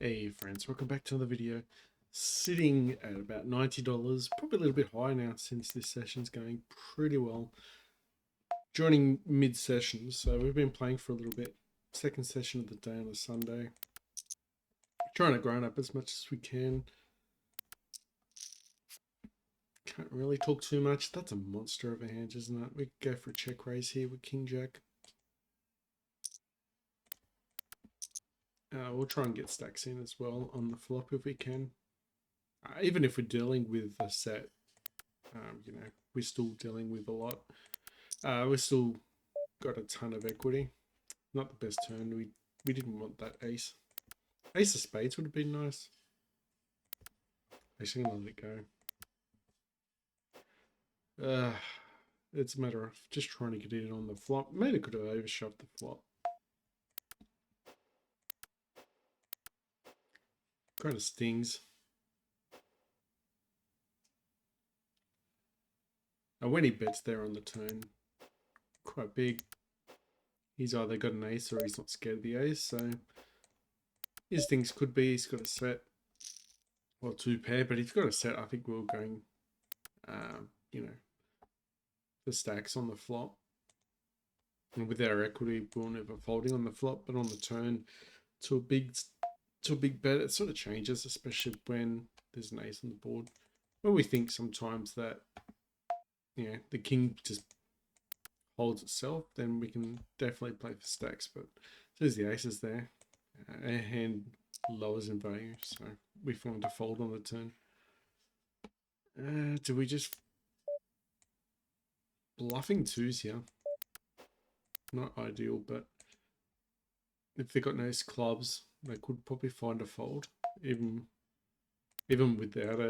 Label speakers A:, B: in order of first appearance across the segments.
A: Hey friends, welcome back to another video. Sitting at about $90, probably a little bit higher now since this session's going pretty well. Joining mid-session, so we've been playing for a little bit. Second session of the day on a Sunday. Trying to grind up as much as we can. Can't really talk too much. That's a monster of a hand, isn't it? We could go for a check raise here with King Jack. We'll try and get stacks in as well on the flop if we can. Even if we're dealing with a set, we're still dealing with a lot. We've still got a ton of equity. Not the best turn. We didn't want that ace. Ace of spades would have been nice. Actually, I'm gonna let it go. It's a matter of just trying to get it on the flop. Maybe could have overshoved the flop. Kind of stings. And when he bets there on the turn, quite big. He's either got an ace or he's not scared of the ace. So his things could be he's got a set or two pair, but he's got a set. I think we're going, the stacks on the flop. And with our equity, we're never folding on the flop, but on the turn to a big bet, it sort of changes, especially when there's an ace on the board. When we think sometimes that, the king just holds itself, then we can definitely play for stacks. But there's the aces there. Our hand lowers in value, so we find a fold on the turn. Do we just bluffing twos here? Not ideal, but if they've got no clubs, they could probably find a fold, even without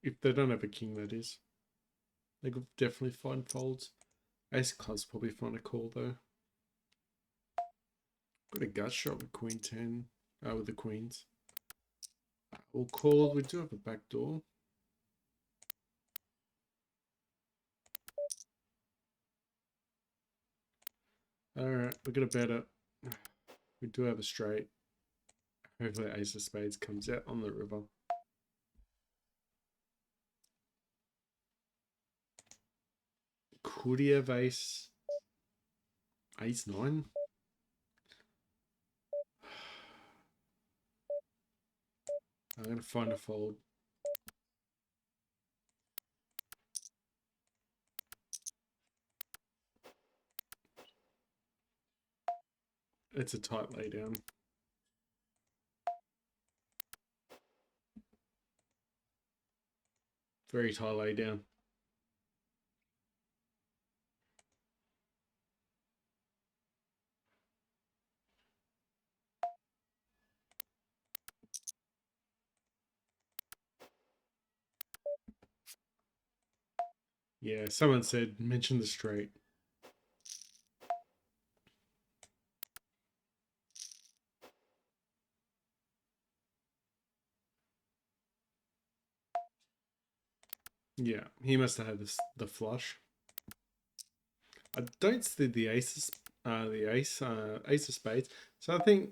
A: if they don't have a king, that is. They could definitely find folds. Ace clubs probably find a call though. Got a gut shot with queen 10, with the queens. We'll call. We do have a back door. Alright, we're gonna bet it. We do have a straight. Hopefully ace of spades comes out on the river. Could he have ace 9? I'm gonna find a fold. It's a tight laydown. Very tight laydown. Yeah, someone said mention the straight. Yeah, he must have had the flush. I don't see the aces, ace of spades. So I think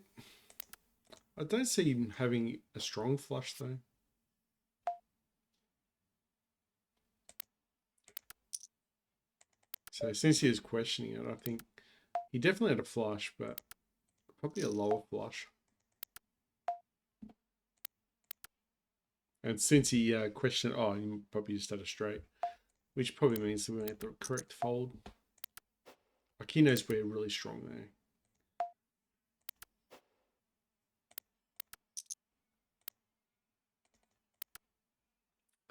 A: I don't see him having a strong flush though. So since he is questioning it, I think he definitely had a flush, but probably a lower flush. And since he questioned, he probably just had a straight, which probably means that we made the correct fold. Like he knows we're really strong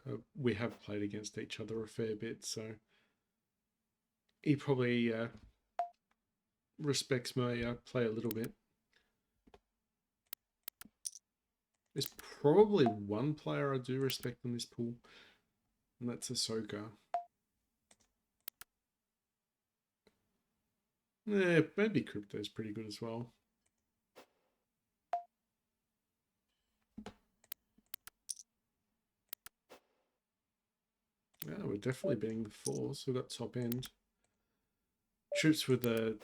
A: there. We have played against each other a fair bit, so he probably respects my play a little bit. There's probably one player I do respect in this pool, and that's Ahsoka. Yeah, maybe Crypto's pretty good as well. Yeah, we're definitely beating the fours. We've got top end. Troops with a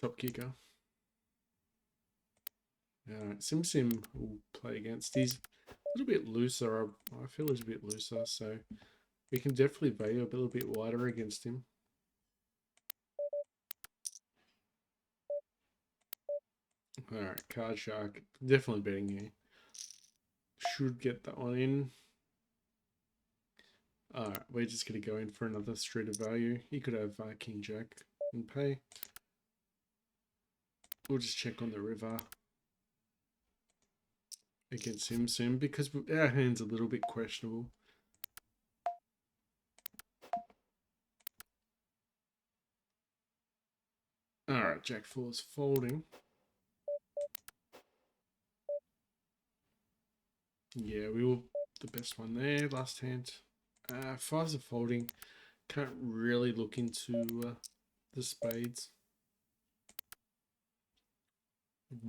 A: top kicker. Sim Sim will play against. He's a little bit looser. I feel he's a bit looser, so we can definitely value a little bit wider against him. Alright, Card Shark. Definitely betting you. Should get that one in. Alright, we're just going to go in for another street of value. He could have King Jack and pay. We'll just check on the river against Sim Sim because our hand's a little bit questionable. Alright, Jack 4 is folding. Yeah, we were the best one there. Last hand. 5s are folding. Can't really look into the spades.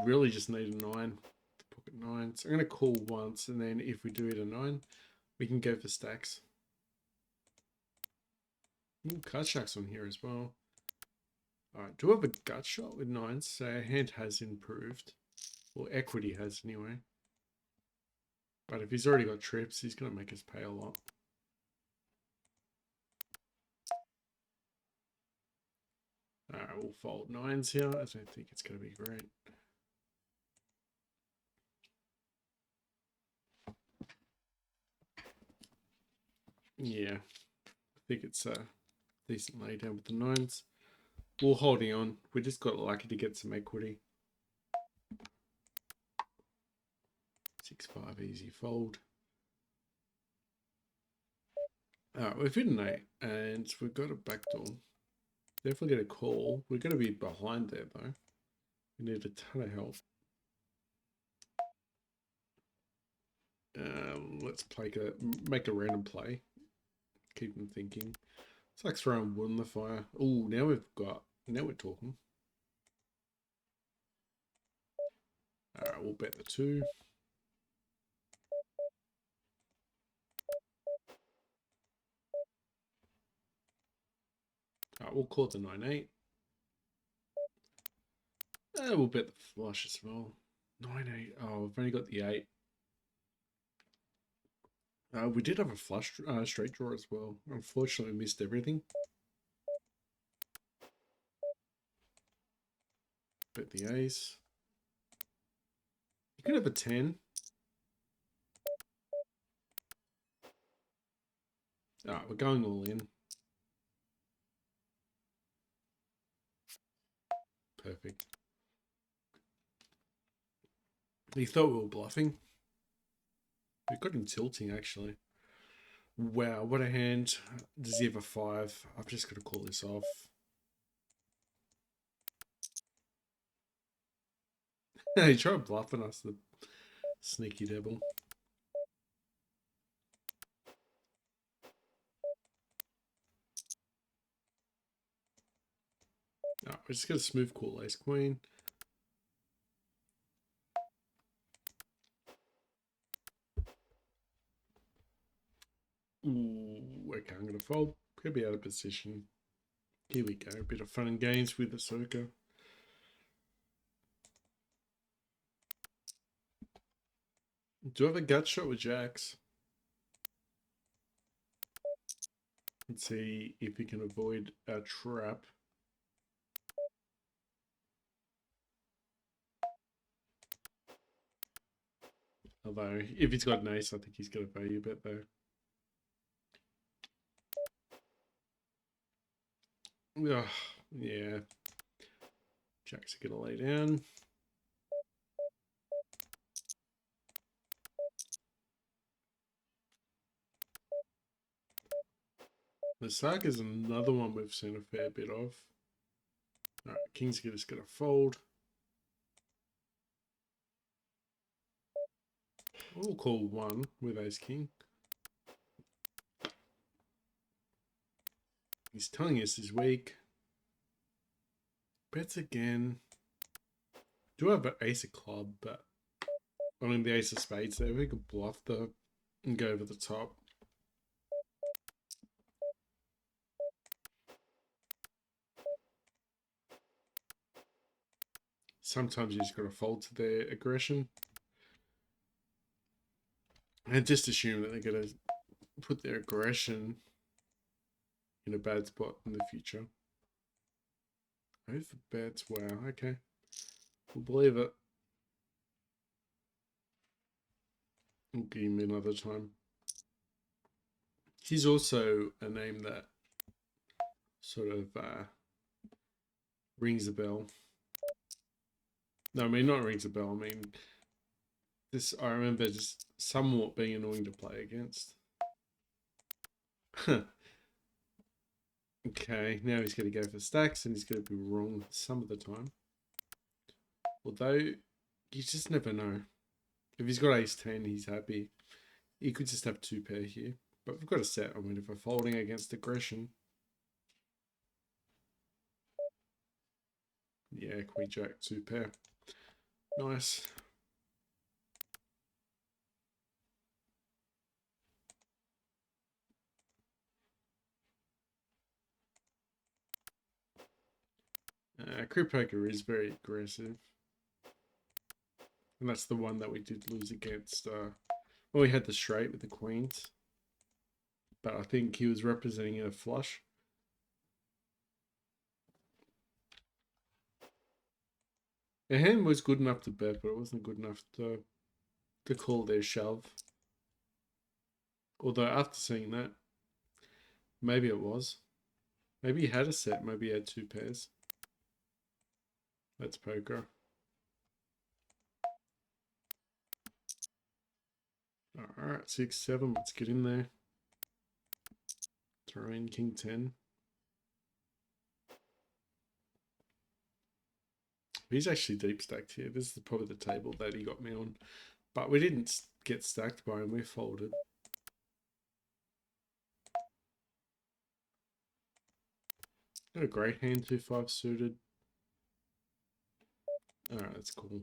A: Really just need a 9. The pocket 9. So I'm going to call once, and then if we do it a 9, we can go for stacks. Ooh, card sharks on here as well. Alright, do have a gut shot with 9s, so our hand has improved. Or equity has anyway. But if he's already got trips, he's going to make us pay a lot. Alright, we'll fold 9s here. I don't think it's going to be great. Yeah, I think it's a decent lay down with the 9s. We're holding on. We just got lucky to get some equity. 6-5 easy fold. Alright, we've hit an 8 and we've got a backdoor. Definitely get a call. We're going to be behind there though. We need a ton of help. Let's make a random play. Keep them thinking. It's like throwing wood on the fire. Oh, now we're talking. Alright, we'll bet the 2. Alright, we'll call it the 9-8. We'll bet the flush as well. 9-8. Oh, we've only got the 8. We did have a flush straight draw as well. Unfortunately, we missed everything. Bet the ace. You could have a 10. Alright, we're going all in. Perfect. He thought we were bluffing. We got him tilting, actually. Wow, what a hand. Does he have a 5? I've just got to call this off. He tried bluffing us, the sneaky devil. Oh, we're just going to smooth call ace queen. Ooh, okay, I'm going to fold. Could be out of position. Here we go. A bit of fun and games with the circa. Do I have a gut shot with jacks? Let's see if we can avoid a trap. Although, if he's got an ace, I think he's got a value bet though. Ugh, yeah. Jacks are going to lay down. The sack is another one we've seen a fair bit of. Alright, King's just going to fold. We'll call 1 with ace king. He's telling us he's weak. Bets again. Do have an ace of club, but I mean the ace of spades there. We could bluff and go over the top. sometimes you just got to fold to their aggression. And just assume that they're going to put their aggression in a bad spot in the future. Over bets, wow, okay. We'll believe it. We'll give him another time. He's also a name that sort of rings a bell. No, I mean, not rings a bell. I mean, this, I remember just somewhat being annoying to play against. Okay, now he's going to go for stacks and he's going to be wrong some of the time. Although, you just never know. If he's got ace 10, he's happy. He could just have 2 pair here. But we've got a set. I mean, if we're folding against aggression. Yeah, queen jack, 2 pair. Nice. CoinPoker is very aggressive. And that's the one that we did lose against. Well, we had the straight with the queens. But I think he was representing a flush. The hand was good enough to bet, but it wasn't good enough to call their shove. Although after seeing that, maybe it was. Maybe he had a set, maybe he had 2 pairs. That's poker. Alright, 6, 7, let's get in there. Throw in king 10. He's actually deep stacked here. This is probably the table that he got me on. But we didn't get stacked by him, we folded. Got a great hand, 2-5 suited. Alright, that's cool.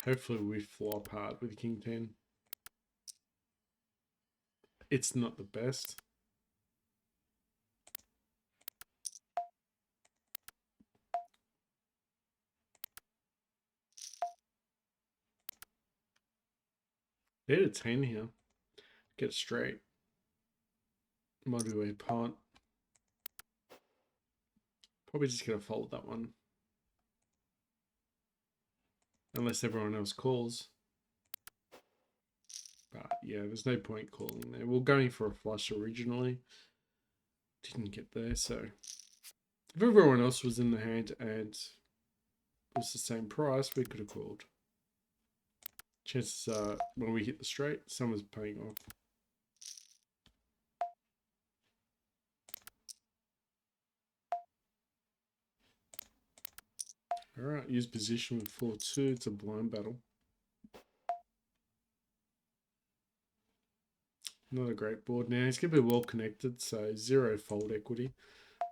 A: Hopefully we flop hard with king 10. It's not the best. They had a 10 here. Get it straight. Might be a punt. Probably just gonna fold that one. Unless everyone else calls. But yeah, there's no point calling there. We were going for a flush originally. Didn't get there, so if everyone else was in the hand and it was the same price, we could have called. Chances are when we hit the straight, someone's paying off. Alright, use position with 4-2. It's a blind battle. Not a great board now. He's going to be well connected, so 0 fold equity.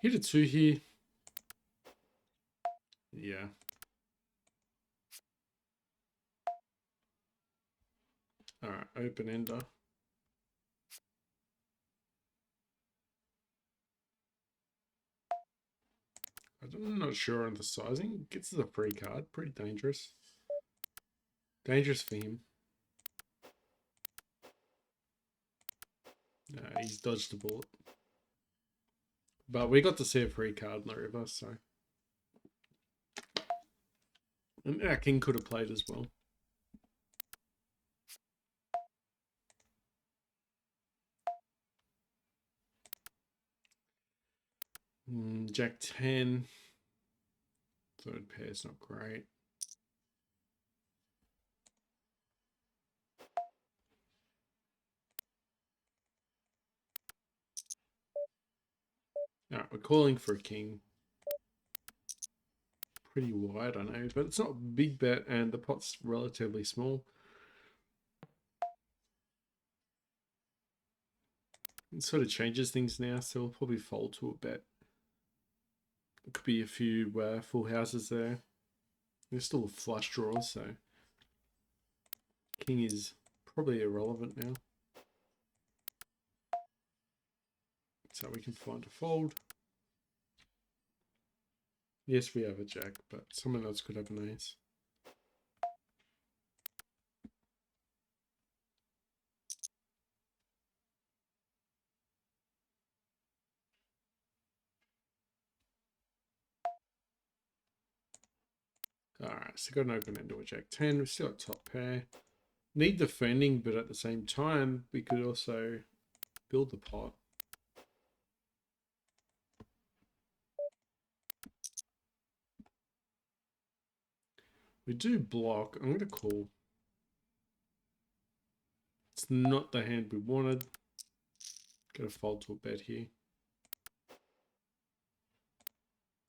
A: Hit a 2 here. Yeah. Alright, open ender. I'm not sure on the sizing. Gets us a free card. Pretty dangerous. Dangerous for him. He's dodged a bullet. But we got to see a free card in the river, so. And our king could have played as well. Jack 10. Third pair's not great. Alright, we're calling for a king. Pretty wide, I know, but it's not a big bet and the pot's relatively small. It sort of changes things now, so we'll probably fold to a bet. It could be a few full houses there. There's still a flush draw, so king is probably irrelevant now. So we can find a fold. Yes, we have a jack, but someone else could have an ace. Alright, so got an open end to a jack 10. We've still got top pair. Need defending, but at the same time, we could also build the pot. We do block. I'm going to call. It's not the hand we wanted. Got to fold to a bet here.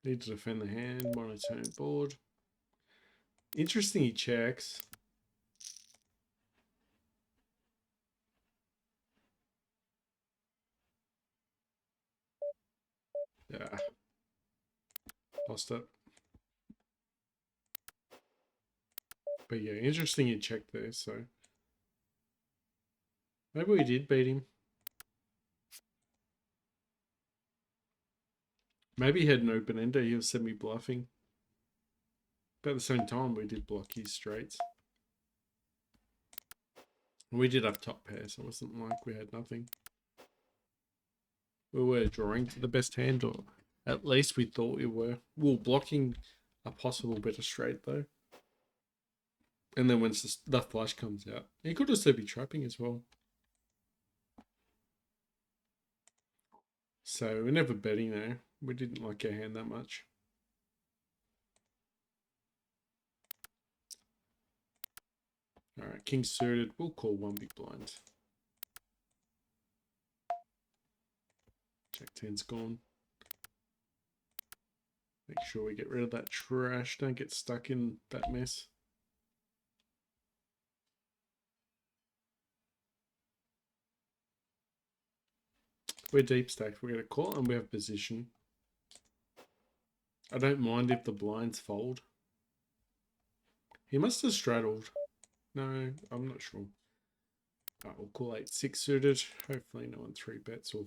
A: Need to defend the hand. Monotone board. Interesting, he checks. Yeah. Lost it. But yeah, interesting he checked there, so. Maybe we did beat him. Maybe he had an open ender. He was semi-bluffing. But at the same time, we did block his straights. We did have top pair, so it wasn't like we had nothing. We were drawing to the best hand, or at least we thought we were. We were blocking a possible better straight, though. And then once the flush comes out, he could also be trapping as well. So we're never betting there. We didn't like our hand that much. Alright, king suited. We'll call one big blind. Jack 10's gone. Make sure we get rid of that trash. Don't get stuck in that mess. We're deep stacked. We're going to call and we have position. I don't mind if the blinds fold. He must have straddled. No, I'm not sure. Right, we'll call 8-6 suited. Hopefully no one 3 bets or.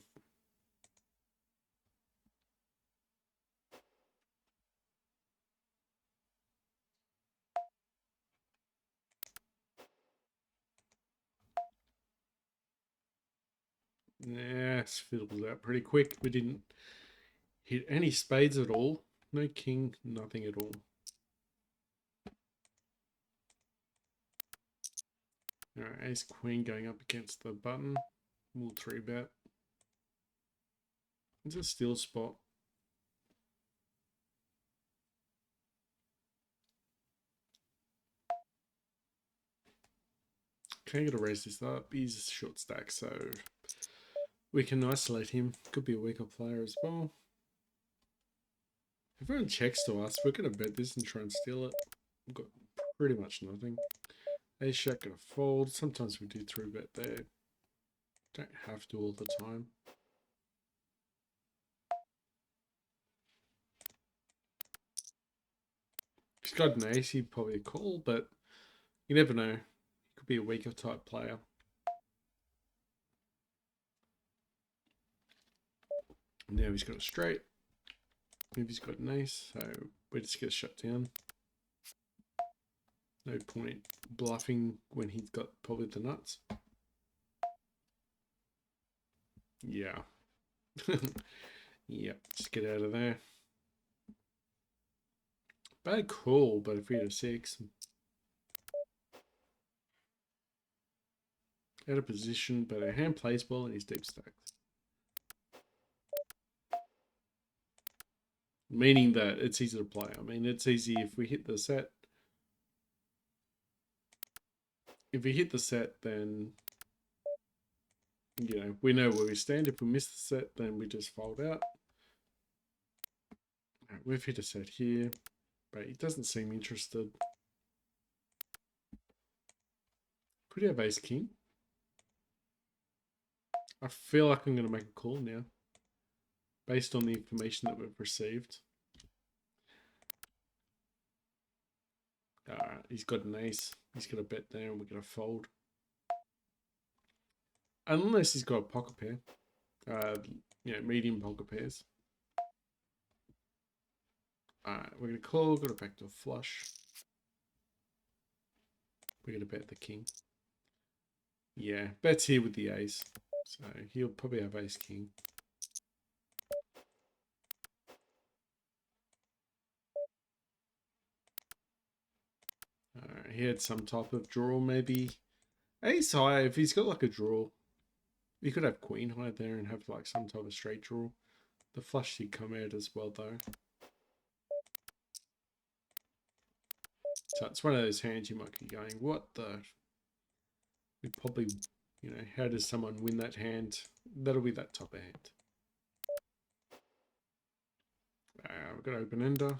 A: Yeah, fiddles out pretty quick. We didn't hit any spades at all. No king, nothing at all. Alright, ace queen going up against the button. We'll 3 bet. It's a steal spot. Okay, gotta raise this up. He's short stack, so we can isolate him. Could be a weaker player as well. If everyone checks to us, we're gonna bet this and try and steal it. We've got pretty much nothing. Ace jack gonna fold. Sometimes we do 3 bet there. Don't have to all the time. If he's got an ace, he'd probably call, but you never know. He could be a weaker type player. Now he's got a straight. Maybe he's got an ace, so we just get shut down. No point bluffing when he's got probably the nuts. Yeah. Yep, just get out of there. Bad call, but if we had a 6. Out of position, but our hand plays well and he's deep stacked. Meaning that it's easy to play. I mean, it's easy if we hit the set. If we hit the set, then, you know, we know where we stand. If we miss the set, then we just fold out. Right, we've hit a set here, but he doesn't seem interested. Could he have ace king? I feel like I'm going to make a call now, based on the information that we've received. Alright, he's got an ace. He's got a bet there and we're going to fold. Unless he's got a pocket pair. medium poker pairs. Alright, we're going to call, got a backdoor flush. We're going to bet the king. Yeah, bets here with the ace. So he'll probably have ace king. Alright, he had some type of draw maybe. Ace high, if he's got like a draw, he could have queen high there and have like some type of straight draw. The flush should come out as well though. So it's one of those hands you might be going, what the? We probably, how does someone win that hand? That'll be that top hand. We've got open ender.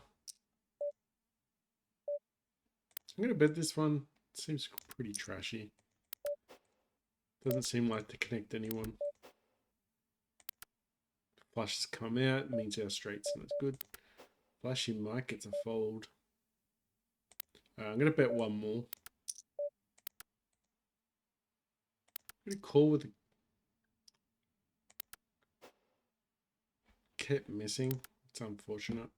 A: I'm going to bet this one. Seems pretty trashy. Doesn't seem like to connect anyone. Flush has come out. Means our straights and it's good. Flashy Mike gets a fold. I'm going to bet one more. I'm going to call with a... Kept missing. It's unfortunate.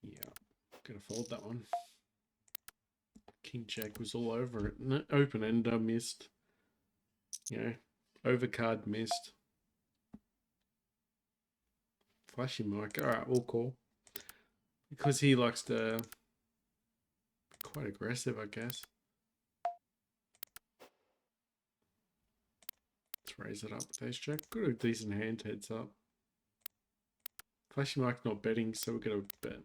A: Yeah. Going to fold that one. King Jack was all over it. Open ender missed. Overcard missed. Flashy Mike. Alright, we'll call. Because he likes to be quite aggressive, I guess. Let's raise it up with ace jack. Got a decent hand, heads up. Flashy Mike not betting, so we're going to bet.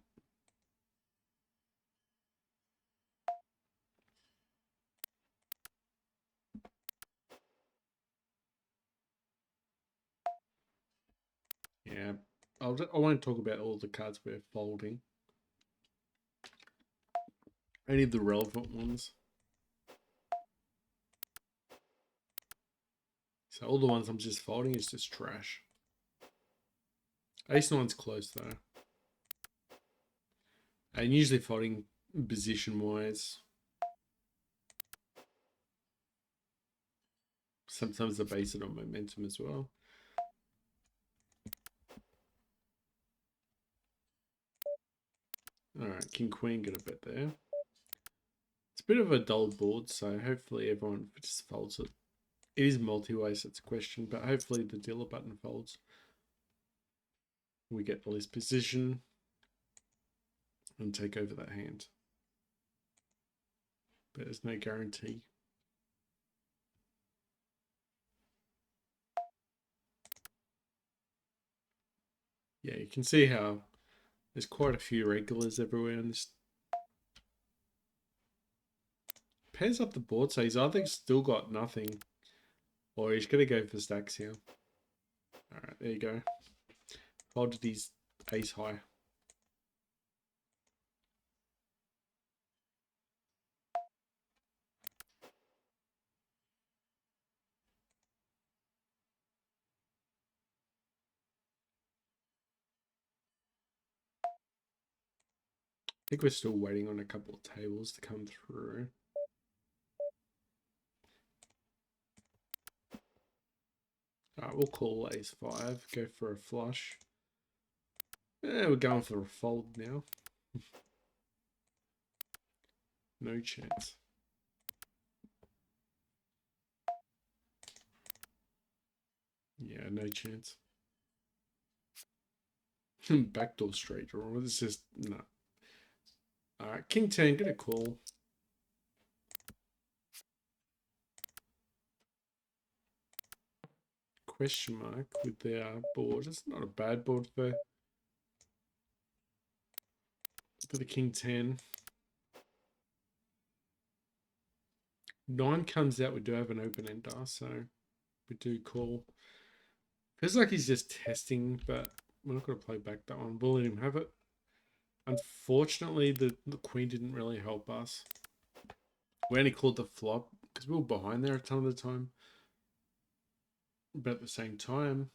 A: Yeah, I won't talk about all the cards we're folding. Only the relevant ones. So all the ones I'm just folding is just trash. Ace nine's close though. And usually folding position wise. Sometimes they base it on momentum as well. Alright, King Queen got a bet there. It's a bit of a dull board, so hopefully everyone just folds it. It is multi-way, so it's a question, but hopefully the dealer button folds. We get the list position and take over that hand. But there's no guarantee. Yeah, you can see how there's quite a few regulars everywhere in this. Pairs up the board, so he's either still got nothing or he's going to go for stacks here. Alright, there you go. Folded his ace high. I think we're still waiting on a couple of tables to come through. Alright, we'll call ace 5, go for a flush. Yeah, we're going for a fold now. No chance. Yeah, no chance. Backdoor straight draw. It's just, no. Alright, King 10, get a call. Question mark with their board. It's not a bad board for the King 10. 9 comes out, we do have an open ender, so we do call. Feels like he's just testing, but we're not going to play back that one. We'll let him have it. Unfortunately, the queen didn't really help us. We only called the flop because we were behind there a ton of the time. But at the same time,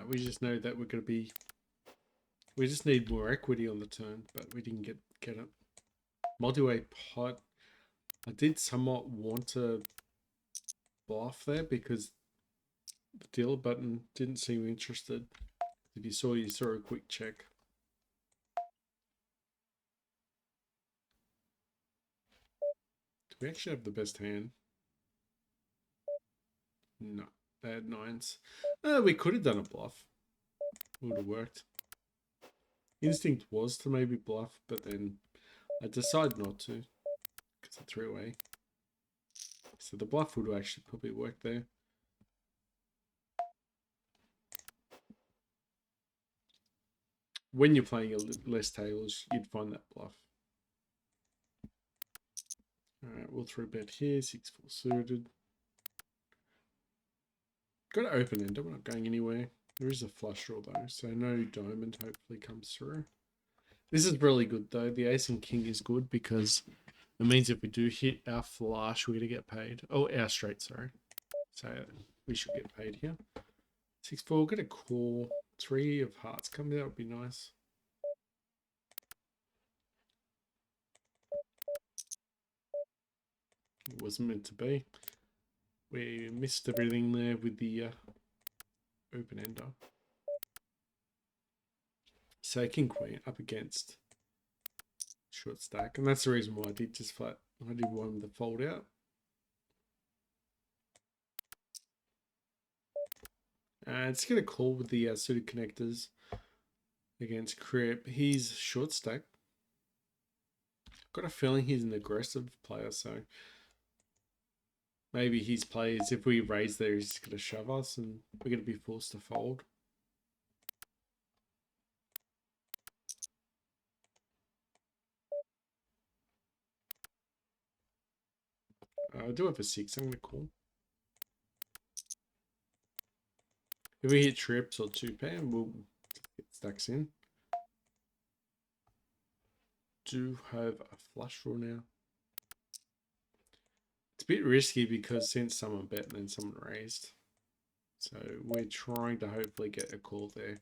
A: we just know that we're going to be... We just need more equity on the turn, but we didn't get it. Multi-way pot. I did somewhat want to bluff there because the dealer button didn't seem interested. If you saw a quick check. Do we actually have the best hand? No, they had nines. We could have done a bluff. Would have worked. Instinct was to maybe bluff, but then I decided not to because I threw away. So the bluff would actually probably work there. When you're playing less tables, you'd find that bluff. Alright, we'll throw bet here, 6-4 suited. Got an open ender, we're not going anywhere. There is a flush draw though, so no diamond hopefully comes through. This is really good though. The ace and king is good because it means if we do hit our flush, we're going to get paid. Oh, our straight, sorry. So we should get paid here. 6-4, get a call. 3 of hearts come, that would be nice. It wasn't meant to be. We missed everything there with the open ender. So king queen up against short stack, and that's the reason why I did just flat. I did want him to fold out. And it's gonna call with the suited connectors against Crip. He's short stack. Got a feeling he's an aggressive player, so maybe his play is if we raise there, he's gonna shove us, and we're gonna be forced to fold. I do have a 6. I'm gonna call. If we hit trips or 2-pair, we'll get stacks in. Do have a flush draw now. It's a bit risky because since someone bet and then someone raised. So we're trying to hopefully get a call there.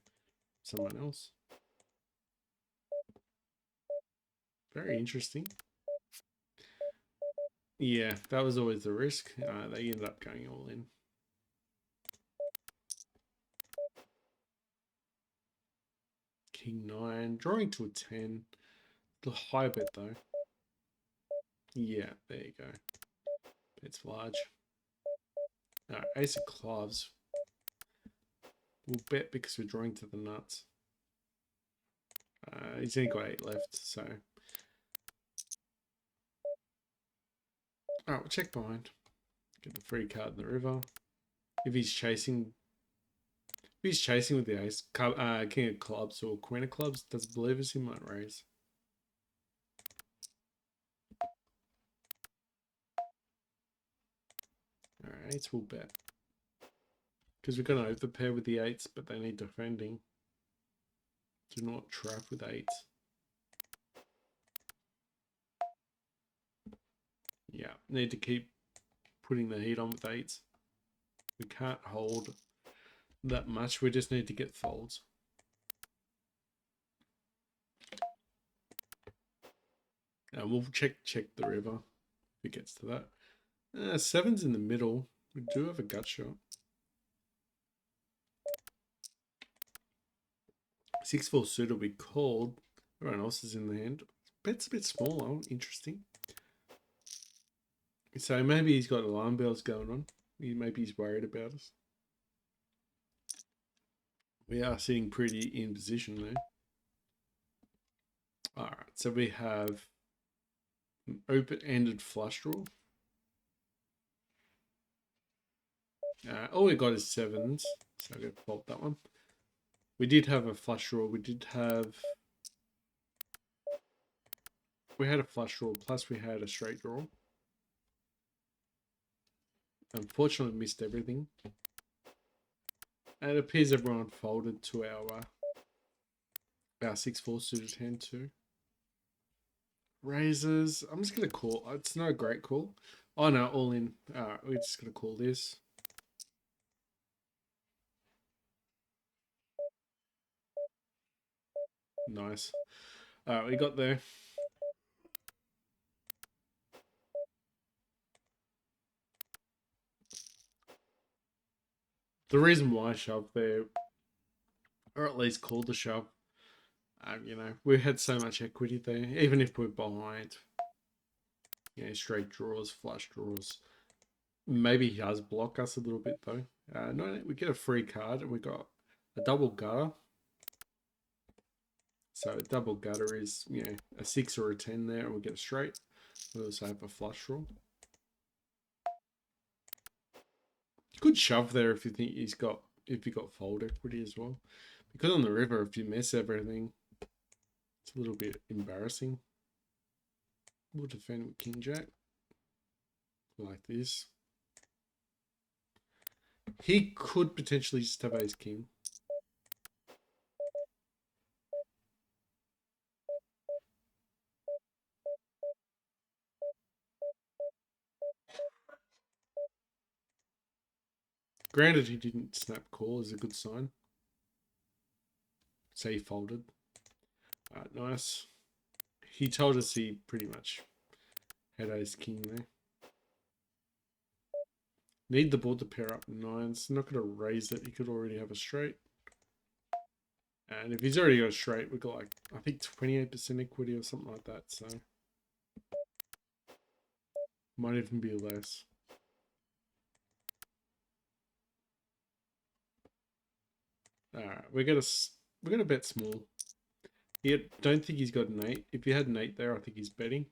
A: Someone else. Very interesting. Yeah, that was always the risk. They ended up going all in. King 9, drawing to a 10. The high bet though. Yeah, there you go. Bet's large. Alright, ace of clubs. We'll bet because we're drawing to the nuts. He's only got 8 left, so. Alright, we'll check behind. Get the free card in the river. If he's chasing with the ace, king of clubs or queen of clubs, does believers he might raise. Alright, eights will bet. Because we're going to overpair with the 8s, but they need defending. Do not trap with 8s. Yeah, need to keep putting the heat on with 8s. We can't hold that much. We just need to get folds. And we'll check the river if it gets to that. 7's in the middle. We do have a gut shot. 6-4 suit will be called. Everyone else is in the hand. Bet's a bit smaller. Interesting. So maybe he's got alarm bells going on. Maybe he's worried about us. We are sitting pretty in position there. Alright, so we have an open-ended flush draw. All we got is 7s, so I'm going to fault that one. We did have a flush draw. We had a flush draw, plus we had a straight draw. Unfortunately, missed everything. And it appears everyone folded to our 6-4 suited hand too. Raises. I'm just going to call. It's no great call. Oh no, all in. Alright, we're just going to call this. Nice. Alright, we got there. The reason why I shoved there, or at least called the shove, we had so much equity there. Even if we're behind, straight draws, flush draws. Maybe he does block us a little bit though. No, we get a free card and we got a double gutter. So a double gutter is, a 6 or a 10 there, and we get a straight. We also have a flush draw. Good shove there if you think if you got fold equity as well. Because on the river, if you miss everything, it's a little bit embarrassing. We'll defend with King Jack. Like this. He could potentially just have ace king. Granted, he didn't snap call is a good sign. So he folded. Nice. He told us he pretty much had ace king there. Need the board to pair up nines. Not going to raise it. He could already have a straight. And if he's already got a straight, we've got like, I think 28% equity or something like that. So might even be less. Alright, we're gonna bet small. Yeah, don't think he's got an 8. If you had an 8 there, I think he's betting.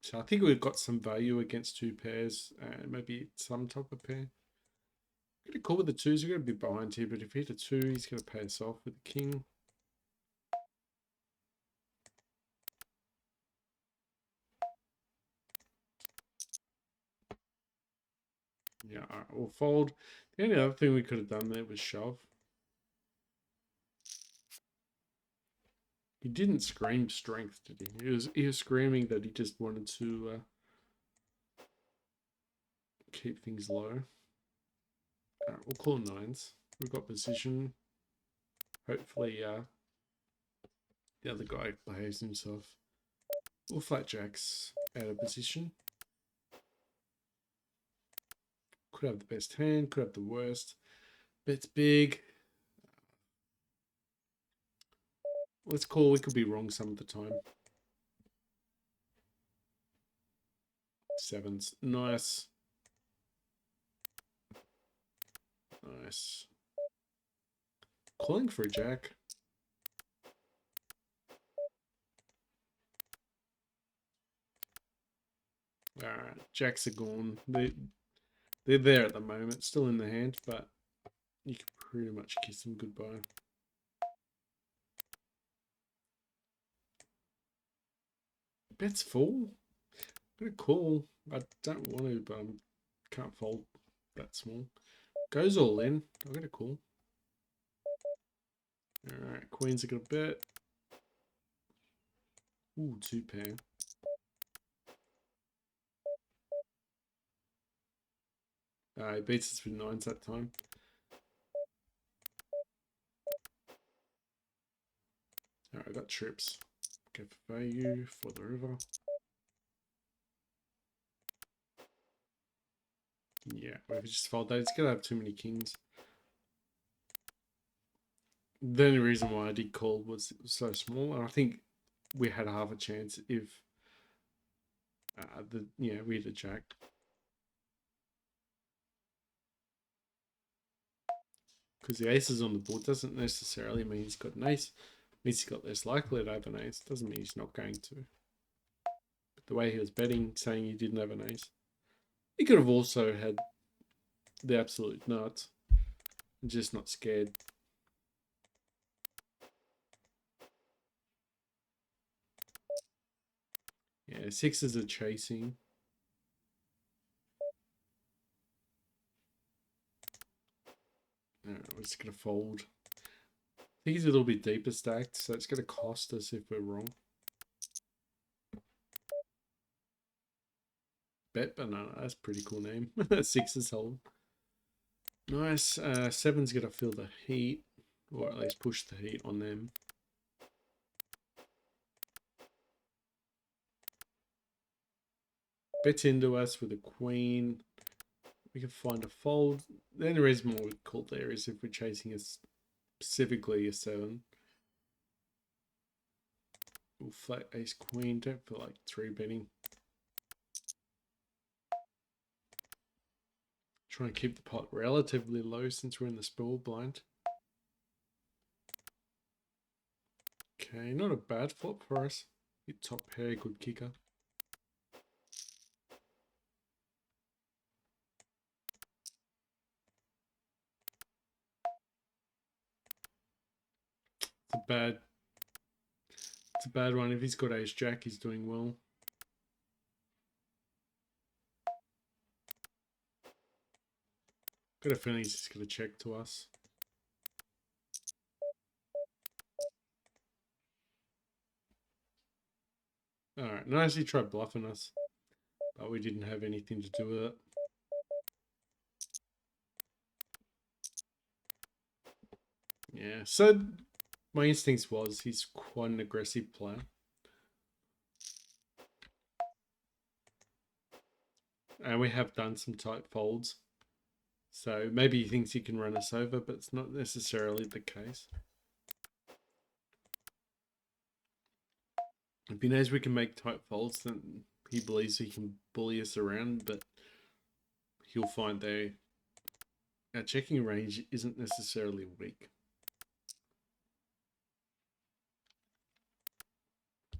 A: So I think we've got some value against two pairs and maybe some type of pair. Gonna call with the twos. We're gonna be behind here, but if he hit a 2, he's gonna pay us off with the king. Yeah, alright, we'll fold. The only other thing we could have done there was shove. He didn't scream strength, did he? He was screaming that he just wanted to keep things low. Alright, we'll call nines. We've got position. Hopefully, the other guy behaves himself. We'll flat jacks out of position. Could have the best hand, could have the worst. Bets big. Let's call. We could be wrong some of the time. Sevens. Nice. Nice. Calling for a jack. Alright, jacks are gone. They're there at the moment, still in the hand, but you can pretty much kiss them goodbye. Bets full. I'm gonna call. I don't want to, but I can't fold that small. Goes all in. I'm gonna call. Alright, queens are gonna bet. Ooh, 2 pair. He beats us with 9s that time. Alright, I got trips. Go for value for the river. Yeah, if we just fold that, it's gonna have too many kings. The only reason why I did call was it was so small, and I think we had half a chance if we had a jack. Because the ace is on the board doesn't necessarily mean he's got an ace. It means he's got less likely to have an ace. Doesn't mean he's not going to. But the way he was betting, saying he didn't have an ace, he could have also had the absolute nuts. Just not scared. Yeah, sixes are chasing. We're just going to fold. I think he's a little bit deeper stacked, so it's going to cost us if we're wrong. Bet Banana, that's a pretty cool name. Sixes hold. Nice. Seven's going to feel the heat, or at least push the heat on them. Bets into us with a queen. We can find a fold. The only reason why we call there is if we're chasing specifically a 7. We'll flat ace queen. Don't feel like 3-betting. Try and keep the pot relatively low since we're in the small blind. Okay, not a bad flop for us. Hit top pair, good kicker. It's a bad one. If he's got ace jack, he's doing well. Got a feeling he's just going to check to us. Alright, nice he tried bluffing us, but we didn't have anything to do with it. Yeah, so my instincts was he's quite an aggressive player. And we have done some tight folds. So maybe he thinks he can run us over, but it's not necessarily the case. If he knows we can make tight folds, then he believes he can bully us around, but he'll find our checking range isn't necessarily weak.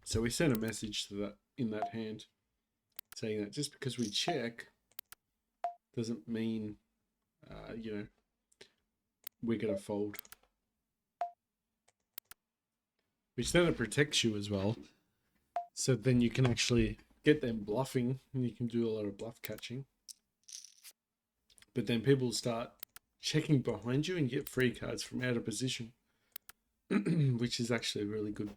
A: So we sent a message to that in that hand, saying that just because we check doesn't mean, we're going to fold. Which then it protects you as well. So then you can actually get them bluffing and you can do a lot of bluff catching. But then people start checking behind you and get free cards from out of position, which is actually a really good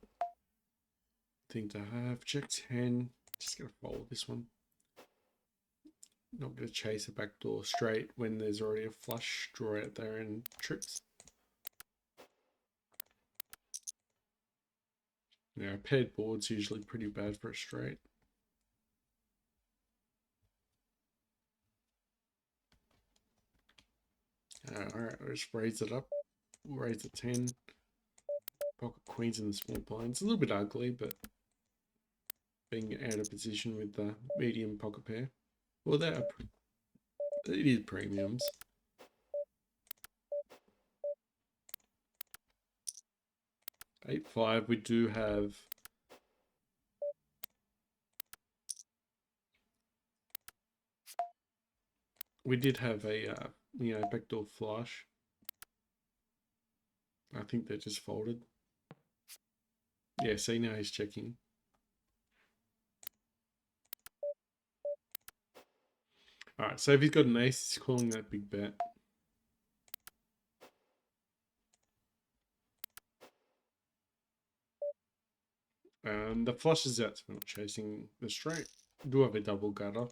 A: thing to have. Check 10. Just going to fold this one. Not going to chase a backdoor straight when there's already a flush draw out there and trips. Now, a paired board's usually pretty bad for a straight. Alright, let's raise it up. We'll raise it 10. Pocket queens in the small blind. It's a little bit ugly, but being out of position with the medium pocket pair. Well, it is premiums. Eight five. We do have. We did have a backdoor flush. I think they just folded. Yeah, see now he's checking. Alright, so if he's got an ace, he's calling that big bet. And the flush is out, so we're not chasing the straight. We do have a double gutter.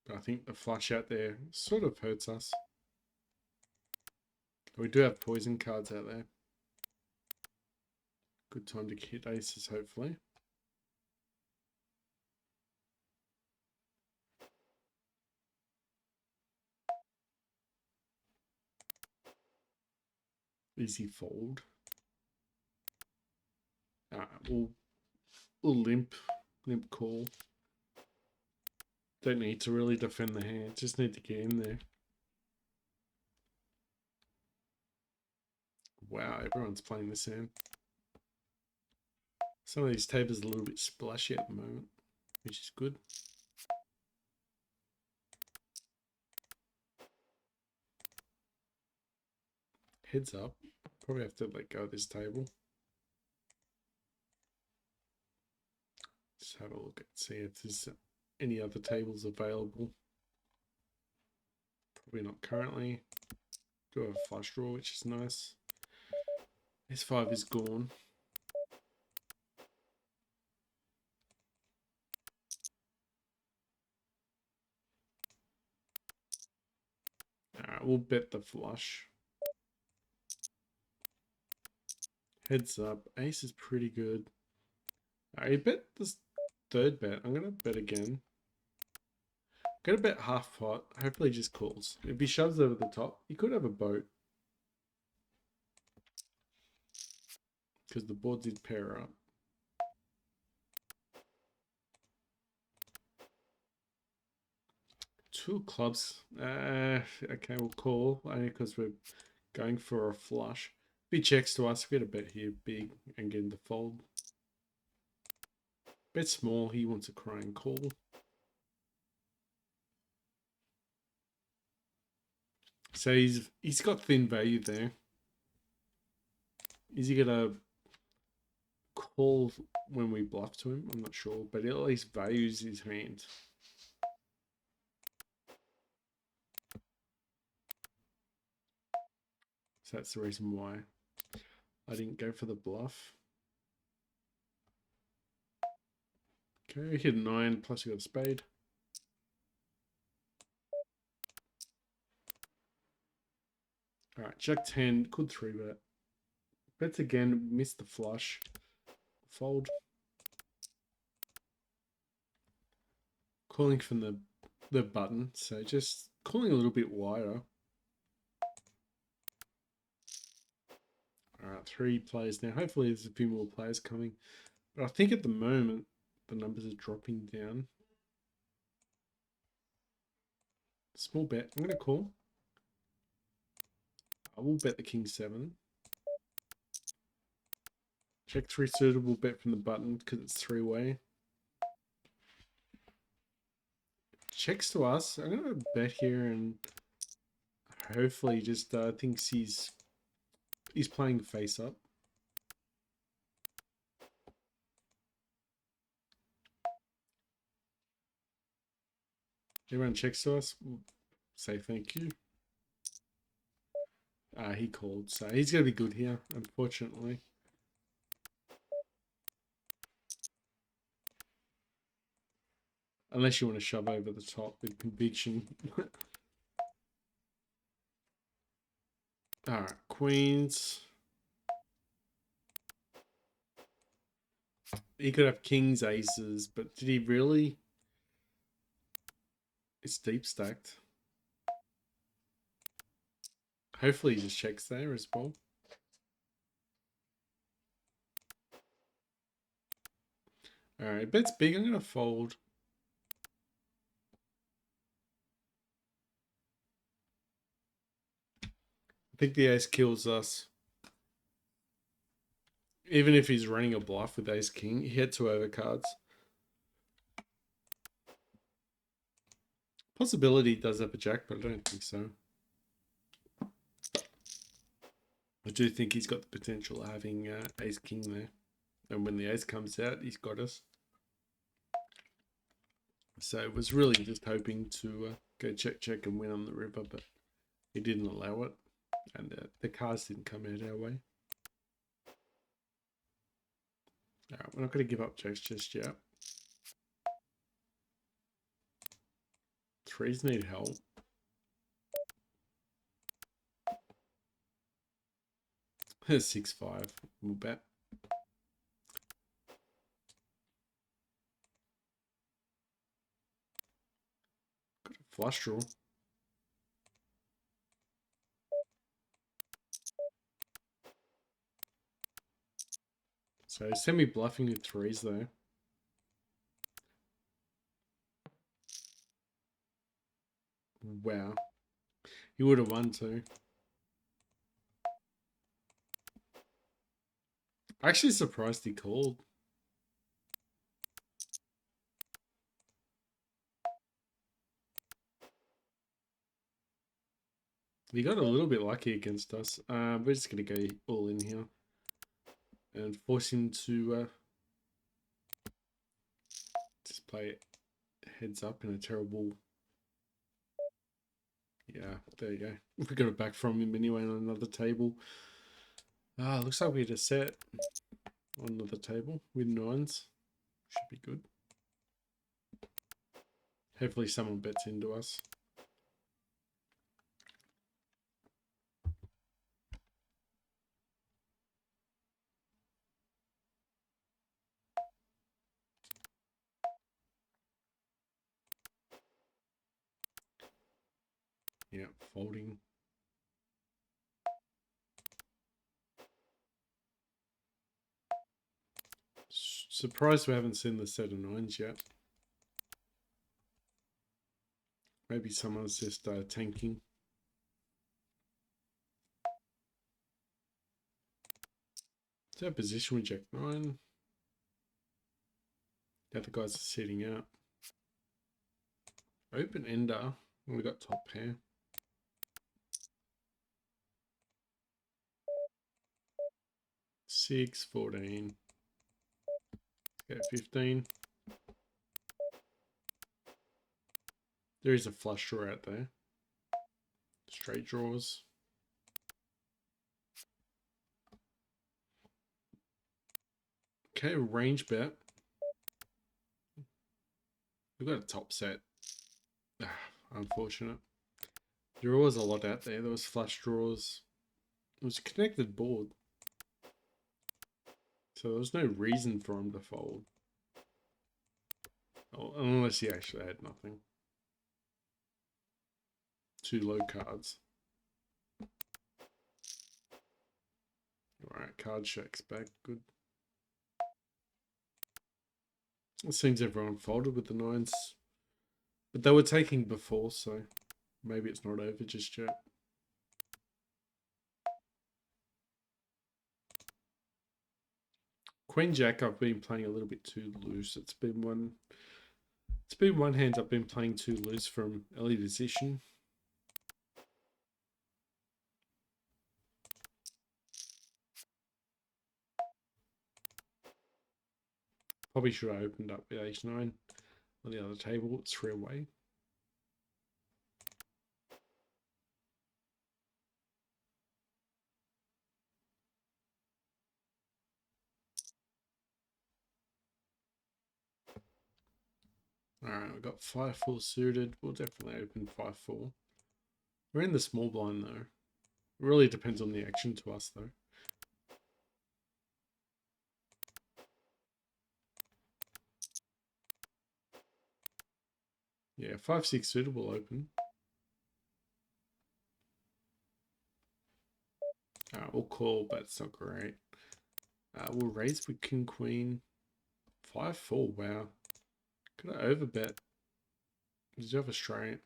A: But I think the flush out there sort of hurts us. We do have poison cards out there. Good time to hit aces, hopefully. Easy fold. We'll limp call. Don't need to really defend the hand, just need to get in there. Wow, everyone's playing this hand. Some of these tables are a little bit splashy at the moment, which is good. Heads up. Probably have to let go of this table. Just have a look and see if there's any other tables available. Probably not currently. Do have a flush draw, which is nice. S5 is gone. Alright, we'll bet the flush. Heads up. Ace is pretty good. I bet this third bet. I'm going to bet again. Get a bet half pot. Hopefully he just calls. If he shoves over the top, he could have a boat. Because the board did pair up. Two clubs. Okay, we'll call. Only because we're going for a flush. If he checks to us, we get a bet here big and get him to fold. Bet small, he wants a crying call. So he's got thin value there. Is he gonna call when we bluff to him? I'm not sure, but he at least values his hand. So that's the reason why I didn't go for the bluff. Okay, we hit a 9, plus we got a spade. Alright, Jack 10, could 3-bet. Bets again, missed the flush. Fold. Calling from the button, so just calling a little bit wider. Alright, 3 players now. Hopefully there's a few more players coming. But I think at the moment, the numbers are dropping down. Small bet. I'm going to call. I will bet the king 7. Check 3 suitable bet from the button because it's 3-way. Checks to us. I'm going to bet here and hopefully just thinks he's playing face up. Everyone checks to us. We'll say thank you. He called, so he's going to be good here, unfortunately. Unless you want to shove over the top with conviction. Alright, queens. He could have kings, aces, but did he really? It's deep stacked. Hopefully he just checks there as well. Alright, bet's big. I'm going to fold. I think the ace kills us. Even if he's running a bluff with ace king, he had 2 overcards. Possibility does have a jack, but I don't think so. I do think he's got the potential of having ace king there. And when the ace comes out, he's got us. So it was really just hoping to go check, check and win on the river, but he didn't allow it. And the cards didn't come out our way. Alright, we're not going to give up jacks just yet. 3s need help. Here's 6-5. We'll bet. Got a flush draw. So semi-bluffing with 3s though. Wow. He would have won too. Actually surprised he called. He got a little bit lucky against us. We're just going to go all in here. And force him to just play heads up in a terrible... Yeah, there you go. We got it back from him anyway on another table. Looks like we had a set on another table with 9s. Should be good. Hopefully someone bets into us. Yeah, folding. Surprised we haven't seen the set of nines yet. Maybe someone's just tanking. Is that position with Jack 9? The other guys are sitting out. Open ender. We got top pair. Six, 14. Go 15. There is a flush draw out there. Straight draws. Okay, range bet. We've got a top set. Unfortunate. There was a lot out there. There was flush draws. It was a connected board. So there was no reason for him to fold. Oh, unless he actually had nothing. Two low cards. Alright, card shakes back. Good. It seems everyone folded with the nines. But they were taking before, so maybe it's not over just yet. Queen Jack, I've been playing a little bit too loose. It's been one hand I've been playing too loose from early position. Probably should have opened up with H9 on the other table. It's 3 away. Alright, we've got 5-4 suited. We'll definitely open 5-4. We're in the small blind though. It really depends on the action to us though. Yeah, 5-6 suited will open. We'll call, but it's not great. We'll raise with King Queen. 5-4, wow. Could I overbet? Did you have a straight?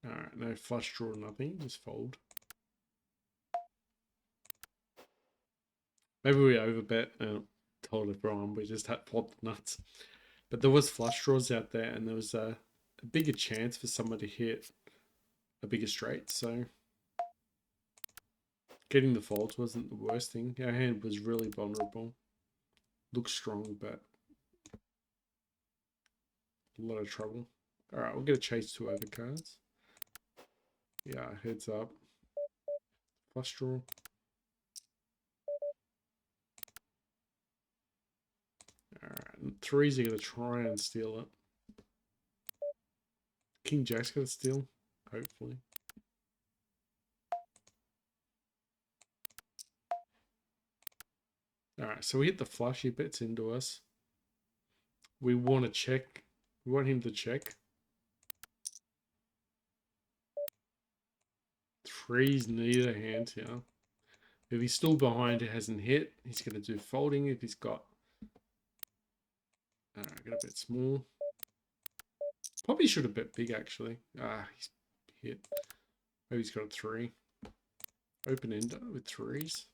A: Alright, no flush draw, nothing. Just fold. Maybe we overbet and told everyone we just had flopped nuts. But there was flush draws out there and there was a bigger chance for someone to hit a bigger straight. So getting the folds wasn't the worst thing. Our hand was really vulnerable. Looks strong, but a lot of trouble. Alright, we'll get a chase 2 overcards. Yeah, heads up. Flush draw. Alright, and 3s are going to try and steal it. King Jack's going to steal, hopefully. Alright, so we hit the flush. He bets into us. We want to check. We want him to check. 3s need a hand here. If he's still behind, it hasn't hit. He's going to do folding if he's got... Alright, got a bit small. Probably should have bet big, actually. He's hit. Maybe he's got a 3. Open ender with 3s.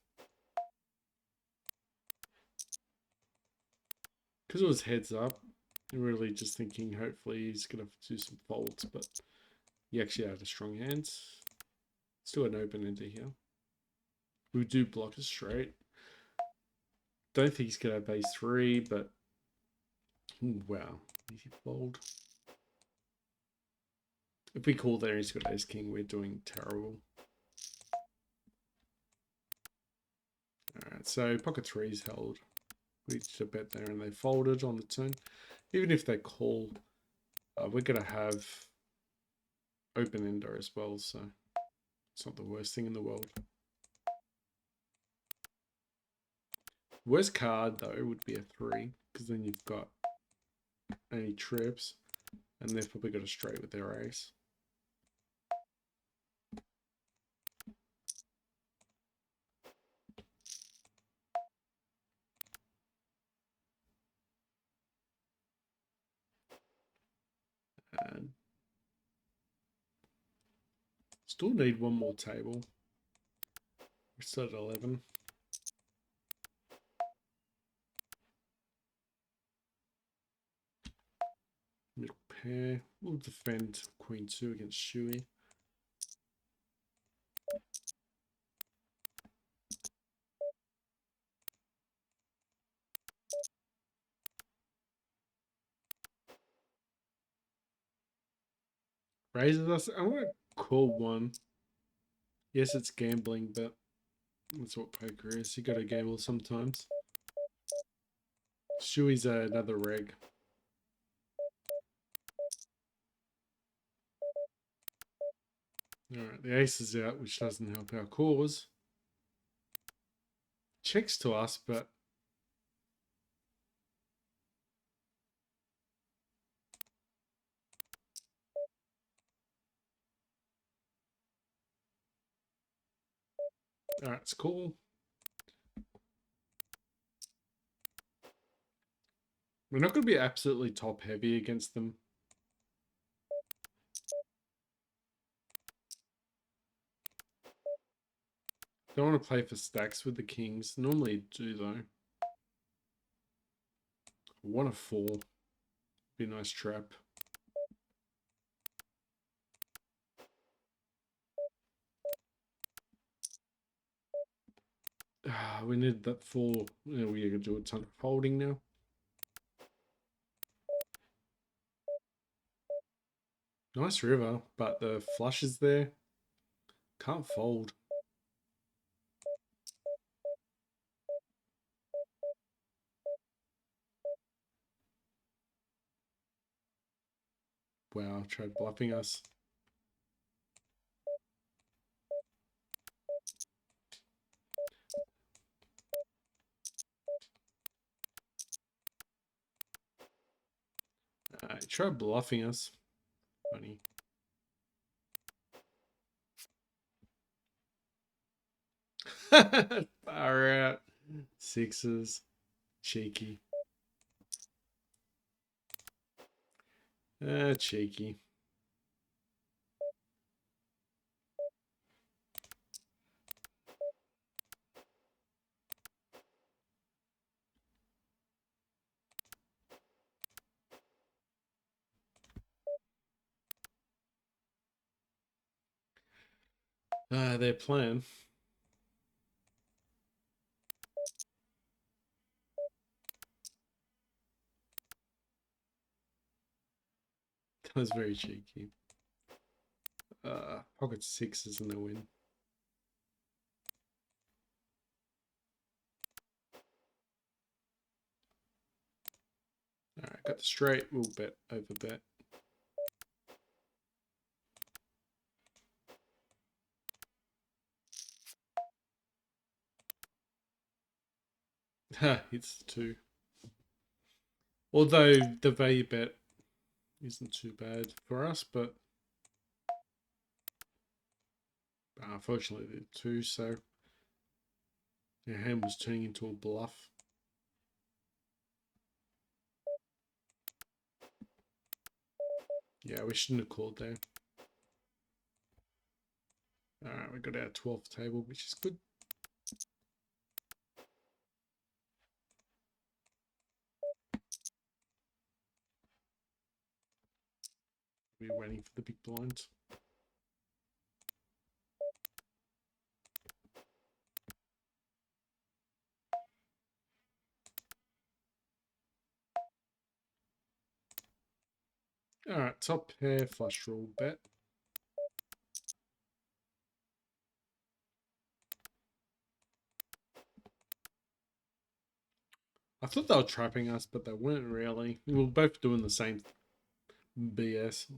A: Because it was heads up, I'm really just thinking hopefully he's going to do some folds, but he actually had a strong hand. Still an open ender here. We do block a straight. Don't think he's going to have base 3, but wow, easy fold. If we call there, he's got ace king. We're doing terrible. All right, so pocket 3's held. We did a bet there, and they folded on the turn. Even if they call, we're gonna have open ender as well, so it's not the worst thing in the world. Worst card though would be a 3, because then you've got any trips, and they've probably got a straight with their ace. And still need one more table. We're still at 11. Middle pair. We'll defend Queen 2 against Shuey. Raises us. I want to call one. Yes, it's gambling, but that's what poker is. You got to gamble sometimes. Shuey's another reg. Alright, the ace is out, which doesn't help our cause. Checks to us, but alright, it's cool. We're not going to be absolutely top heavy against them. Don't want to play for stacks with the kings. Normally do though. I want a 4. Be a nice trap. We need that 4. We're going to do a ton of folding now. Nice river, but the flush is there. Can't fold. Wow, tried bluffing us. Tried bluffing us. Funny. Far out. 6s. Cheeky. Cheeky. Their plan. That was very cheeky. Pocket 6s and a win. Alright, got the straight. We'll bet over bet. It's 2. Although the value bet isn't too bad for us, but unfortunately the 2, so our hand was turning into a bluff. Yeah, we shouldn't have called there. Alright, we got our 12th table, which is good. We're waiting for the big blind. Alright, top pair, flush draw bet. I thought they were trapping us, but they weren't really. We were both doing the same BS.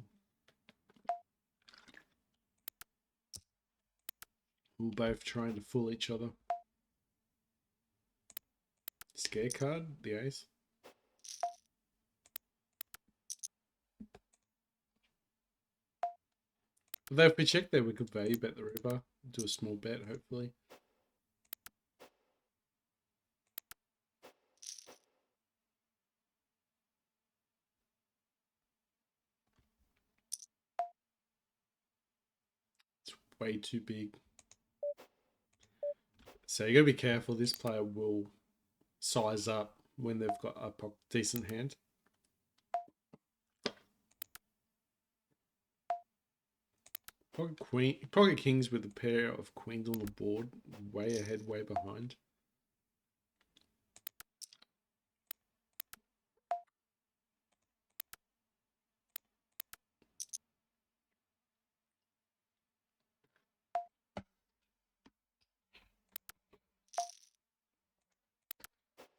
A: We're both trying to fool each other. Scare card, the ace. Although if we check there, we could value bet the river. Do a small bet, hopefully. It's way too big. So you gotta be careful. This player will size up when they've got a decent hand. Pocket kings with a pair of queens on the board, way ahead, way behind.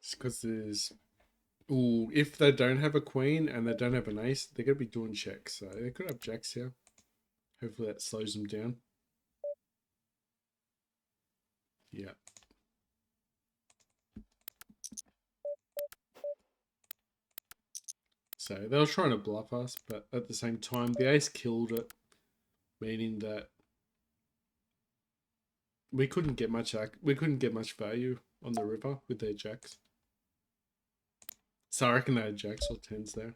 A: It's because there's, ooh, if they don't have a queen and they don't have an ace, they're gonna be doing checks. So they could have jacks here. Hopefully that slows them down. Yeah. So they were trying to bluff us, but at the same time, the ace killed it, meaning that we couldn't get much value on the river with their jacks. So I reckon they had jacks or tens there.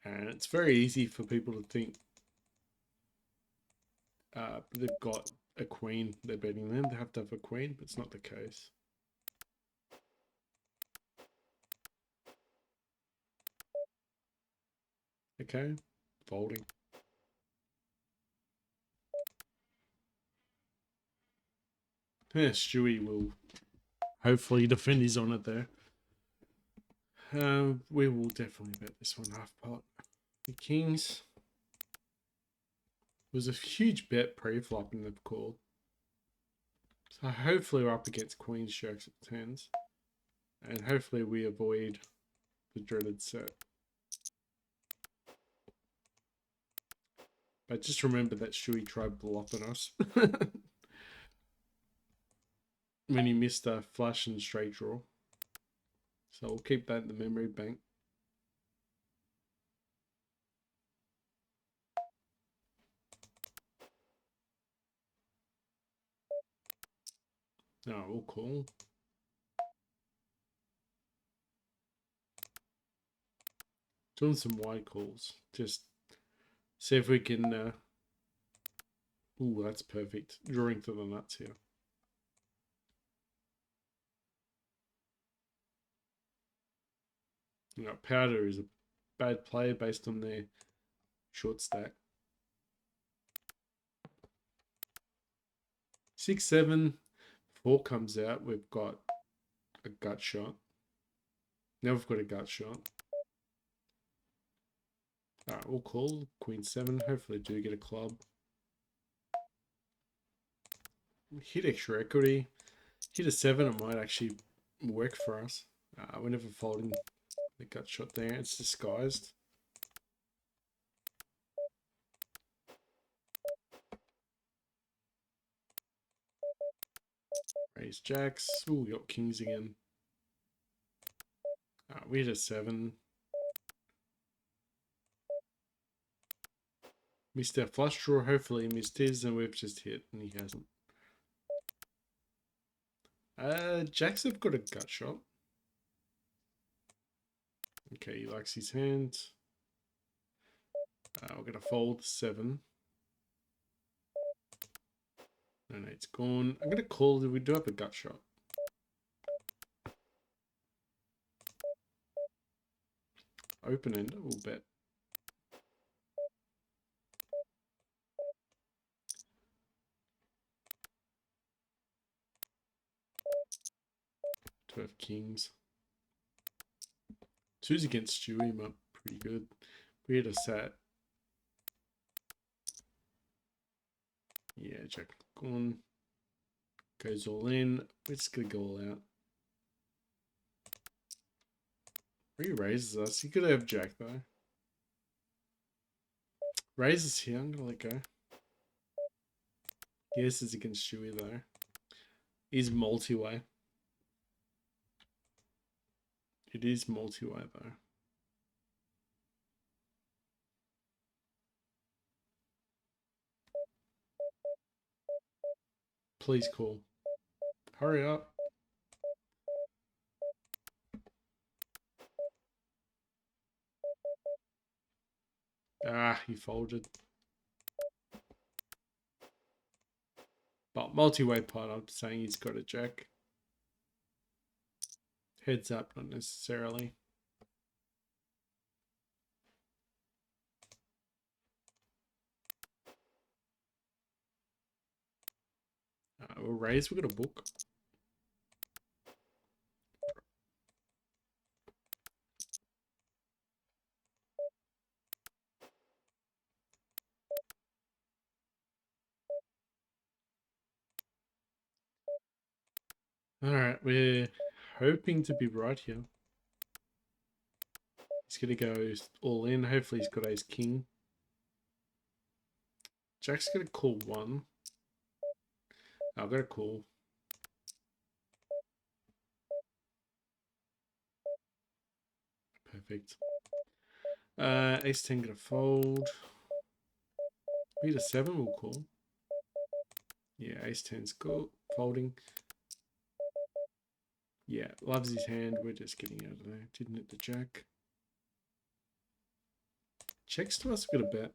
A: And it's very easy for people to think they've got a queen, they're betting them. They have to have a queen, but it's not the case. Okay, folding. Yeah, Stewie will hopefully defend his honour there. We will definitely bet this one half pot. The kings was a huge bet pre-flop and they've called. So hopefully we're up against queens, jacks, and tens. And hopefully we avoid the dreaded set. But just remember that Stewie tried bluffing us. When he missed a flush and straight draw. So we'll keep that in the memory bank. No, we'll call. Doing some wide calls. Just see if we can... Ooh, that's perfect. Drawing to the nuts here. You know, Powder is a bad player based on their short stack. 6-7. 4 comes out. We've got a gut shot. Now we've got a gut shot. Alright, we'll call. Queen 7. Hopefully do get a club. Hit extra equity. Hit a 7. It might actually work for us. We're never folding the gut shot there. It's disguised. Raise jacks. Ooh, we got kings again. We hit a 7. Missed our flush draw. Hopefully he missed his, and we've just hit, and he hasn't. Jacks have got a gut shot. Okay, he likes his hand. We're going to fold 7. No, it's gone. I'm going to call. We do have a gut shot. Open end. We'll bet. To have kings. 2's against Stewie, but pretty good. We had a set. Yeah, jack gone. Goes all in. We're just going to go all out. He raises us. He could have jack though. Raises here. I'm gonna let go. Yes, is against Stewie though. He's multi-way. It is multi-way though. Please call. Hurry up. Ah, he folded. But multi-way pot, I'm saying he's got a jack. Heads up, not necessarily. We'll raise, we've got a book. Alright, we're hoping to be right here. He's going to go all in. Hopefully he's got ace king. Jack's going to call one. I've got to call. Perfect. Ace 10 going to fold. Beta 7 will call. Yeah, ace 10's cool. Folding. Yeah, loves his hand. We're just getting out of there. Didn't hit the jack. Checks to us. We've got a bet.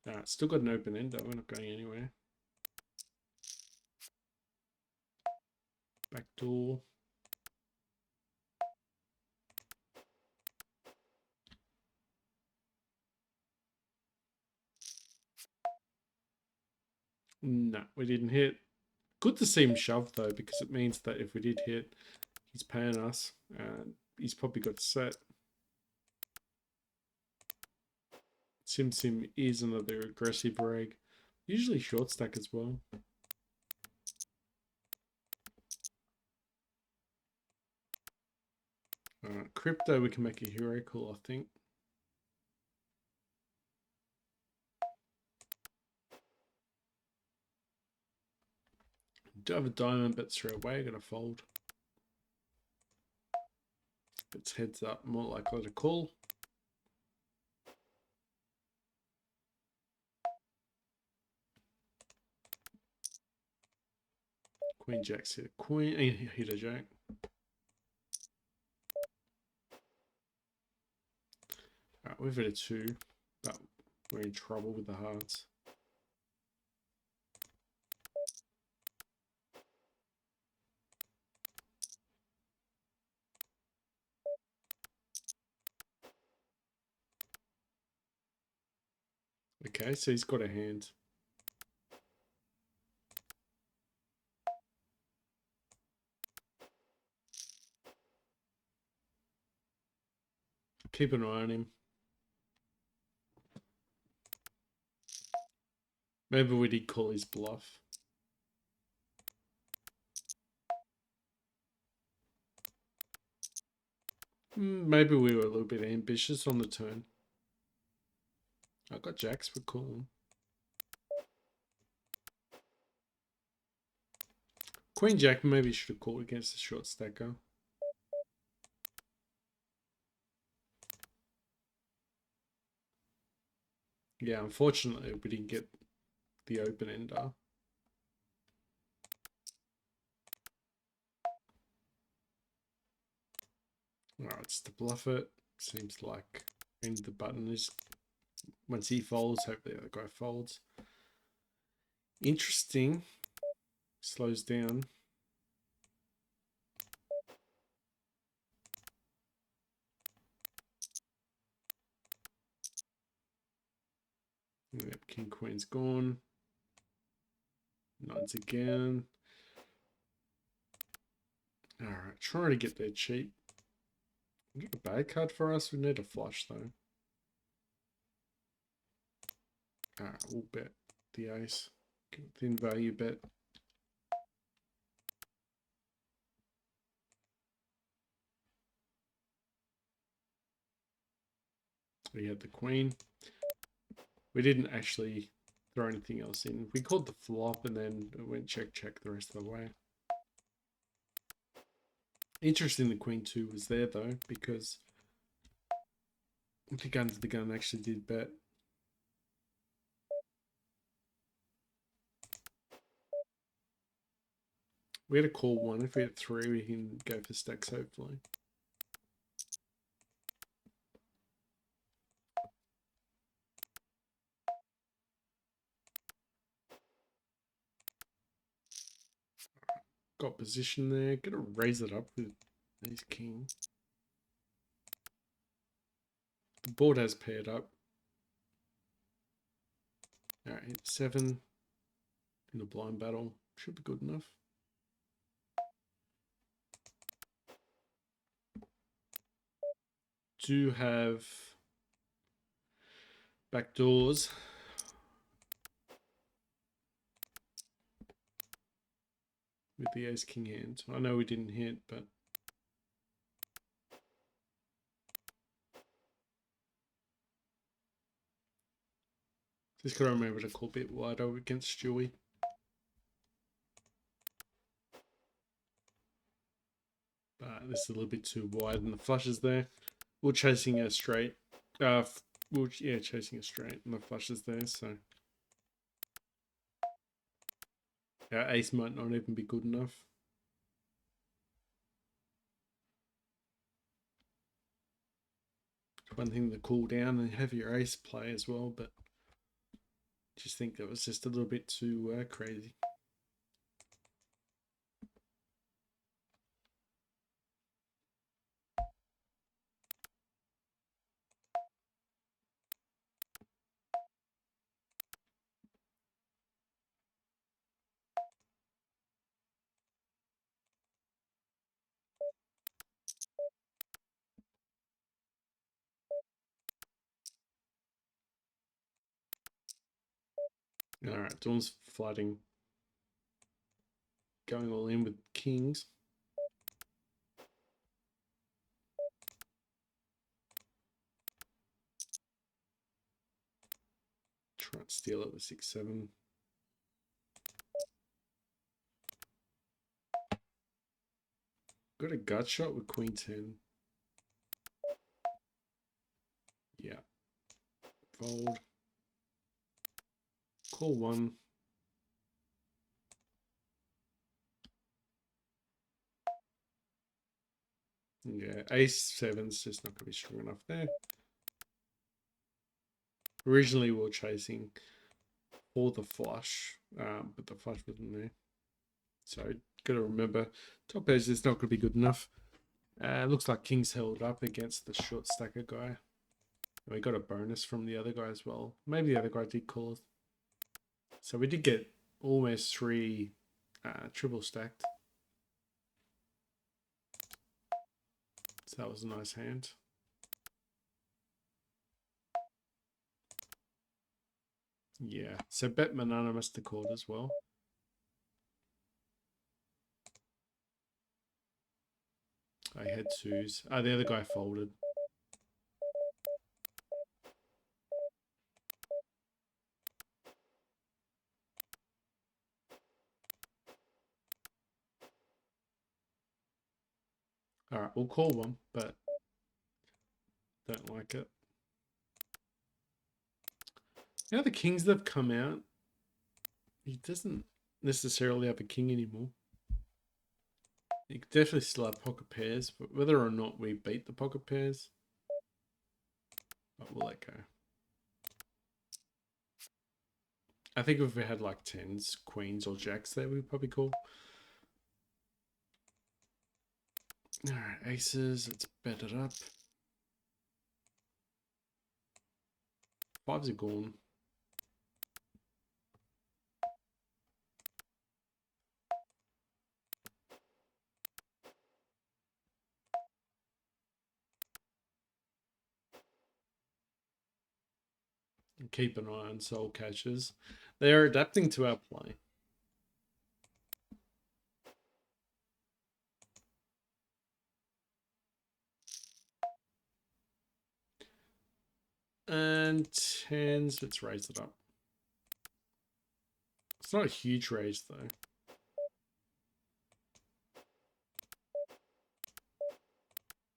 A: Alright, still got an open ender. We're not going anywhere. Back door. No, we didn't hit. Good to see him shove though, because it means that if we did hit, he's paying us, and he's probably got set. Sim Sim is another aggressive reg. Usually short stack as well. Crypto, we can make a hero call, I think. Do have a diamond, but straight away, gonna fold. It's heads up, more likely to call. Queen Jack's hit a queen, he hit a jack. Alright, we've hit a 2, but we're in trouble with the hearts. Okay, so he's got a hand. Keep an eye on him. Maybe we did call his bluff. Maybe we were a little bit ambitious on the turn. I got jacks for calling. Queen Jack maybe should have called against the short stacker. Yeah, unfortunately we didn't get the open ender. Alright, it's to bluff it. Seems like and the button is once he folds, hopefully the guy folds. Interesting. Slows down. Yep, King Queen's gone. Nines again. Alright, trying to get there cheap. Not a bad card for us. We need a flush though. Alright, we'll bet the ace. Thin value bet. We had the queen. We didn't actually throw anything else in. We called the flop and then it went check, check the rest of the way. Interesting the queen 2 was there though, because the gun actually did bet. We had a call 1. If we had 3, we can go for stacks hopefully. Got position there. Gonna raise it up with ace king. The board has paired up. Alright, 7 in the blind battle. Should be good enough. Do have back doors. With the ace king hand. I know we didn't hit, but just gotta remember to call a bit wider against Stewie. But this is a little bit too wide and the flush is there. We're chasing a straight. Chasing a straight and the flush is there, so our ace might not even be good enough. One thing to cool down and have your ace play as well, but just think that was just a little bit too crazy. Alright, Dawn's flooding. Going all in with kings. Try and steal it with 6-7. Got a gut shot with queen 10. Yeah. Fold. Call 1. Yeah, ace 7's just not going to be strong enough there. Originally we were chasing for the flush, but the flush wasn't there. So got to remember, top edge is not going to be good enough. Looks like king's held up against the short stacker guy. We got a bonus from the other guy as well. Maybe the other guy did call. So we did get almost 3 triple stacked. So that was a nice hand. Yeah, so bet Manana must have called as well. I had 2s. The other guy folded. Alright, we'll call 1, but don't like it. Now the kings that have come out, he doesn't necessarily have a king anymore. You could definitely still have pocket pairs, but whether or not we beat the pocket pairs, but we'll let go. I think if we had like 10s, queens, or jacks there, we'd probably call. Alright, aces, let's bet it up. 5s are gone. And keep an eye on soul catches. They are adapting to our play. And tens, let's raise it up. It's not a huge raise though.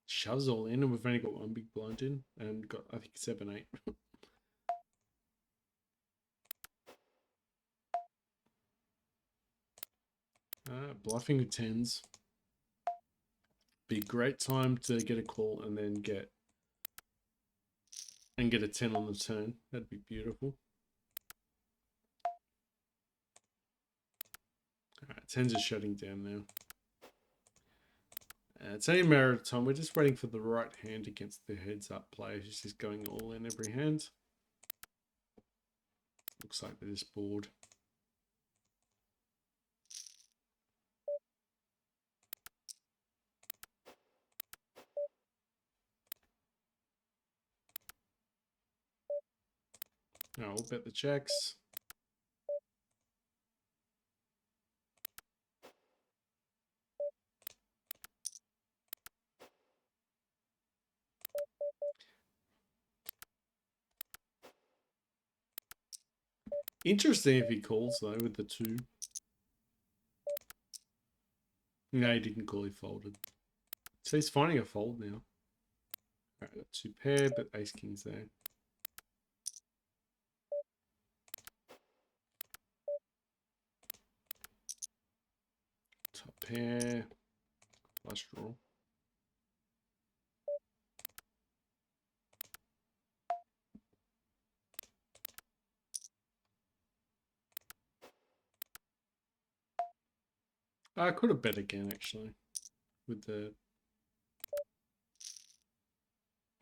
A: Shoves all in, and we've only got one big blind in, and got, I think, 7-8. Bluffing with tens. Be a great time to get a call and then get a 10 on the turn. That'd be beautiful. Alright, tens are shutting down now. It's only a matter of time. We're just waiting for the right hand against the heads up player who's just going all in every hand. Looks like they're just bored. Now we'll bet the checks. Interesting if he calls though with the 2. No, he didn't call, he folded. So he's finding a fold now. Alright, got 2 pair, but ace king's there. Top pair, flush draw. I could have bet again actually. With the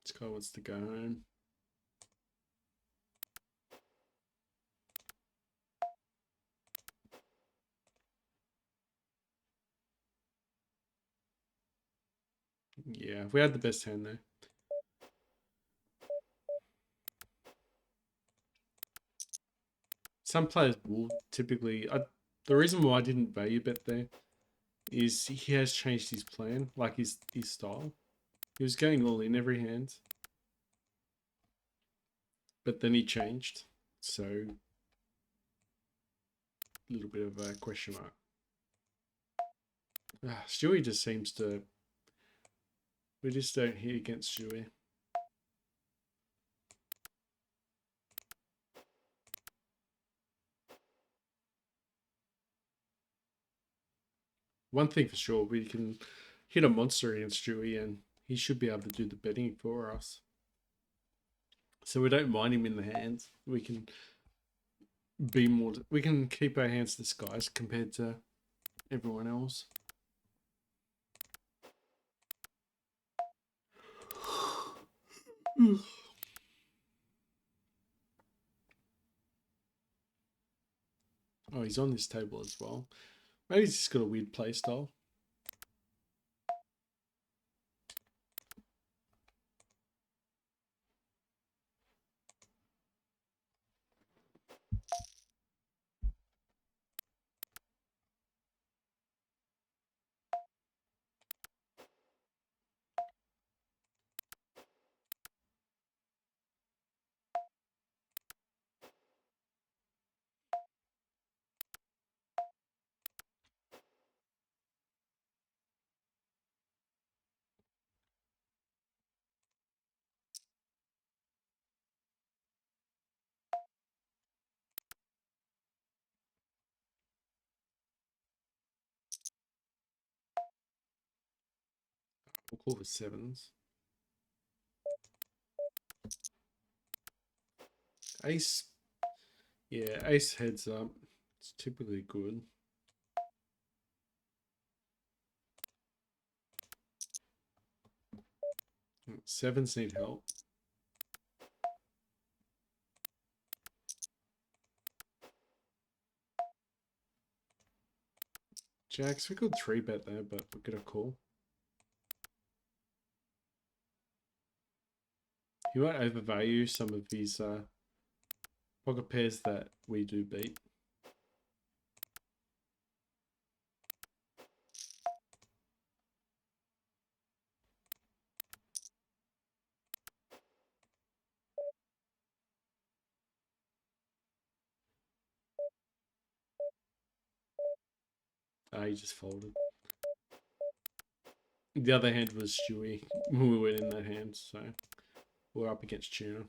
A: this guy wants to go home. Yeah, we had the best hand there. Some players will typically. The reason why I didn't value bet there is he has changed his plan, like his style. He was going all in every hand, but then he changed. So a little bit of a question mark. Stewie just seems to. We just don't hit against Stewie. One thing for sure, we can hit a monster against Stewie and he should be able to do the betting for us. So we don't mind him in the hands. We can be more. We can keep our hands disguised compared to everyone else. Oh, he's on this table as well. Maybe he's just got a weird play style. We'll call the sevens. Ace. Yeah, ace heads up. It's typically good. Sevens need help. Jacks, we could 3-bet there, but we'll get a call. He might overvalue some of his Pocket pairs that we do beat. He just folded. The other hand was Stewie when we went in that hand, so we're up against Tuna.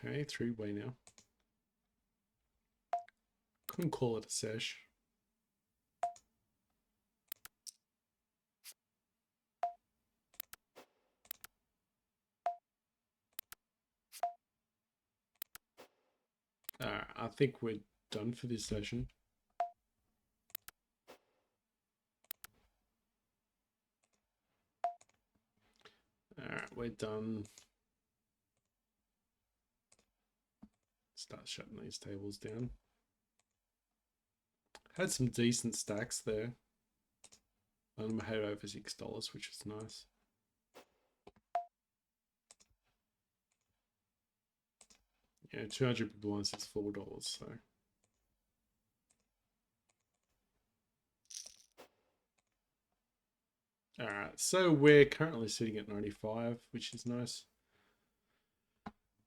A: Okay, three-way now. Couldn't call it a sesh. I think we're done for this session. Alright, we're done. Start shutting these tables down. Had some decent stacks there. I had over $6, which is nice. Yeah, 200 big blinds is $4, so. Alright, so we're currently sitting at 95, which is nice.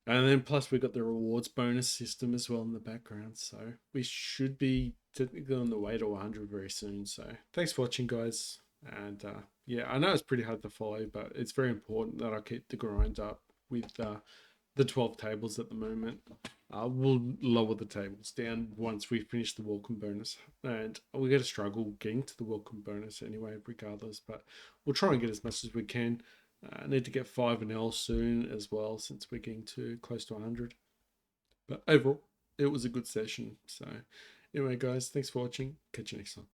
A: And then plus we got the rewards bonus system as well in the background. So we should be technically on the way to 100 very soon. So thanks for watching, guys. And yeah, I know it's pretty hard to follow, but it's very important that I keep the grind up with the 12 tables at the moment. We'll lower the tables down once we finish the welcome bonus. And we're going to struggle getting to the welcome bonus anyway, regardless. But we'll try and get as much as we can. I need to get 5 and L soon as well, since we're getting to close to 100. But overall, it was a good session. So anyway, guys, thanks for watching. Catch you next time.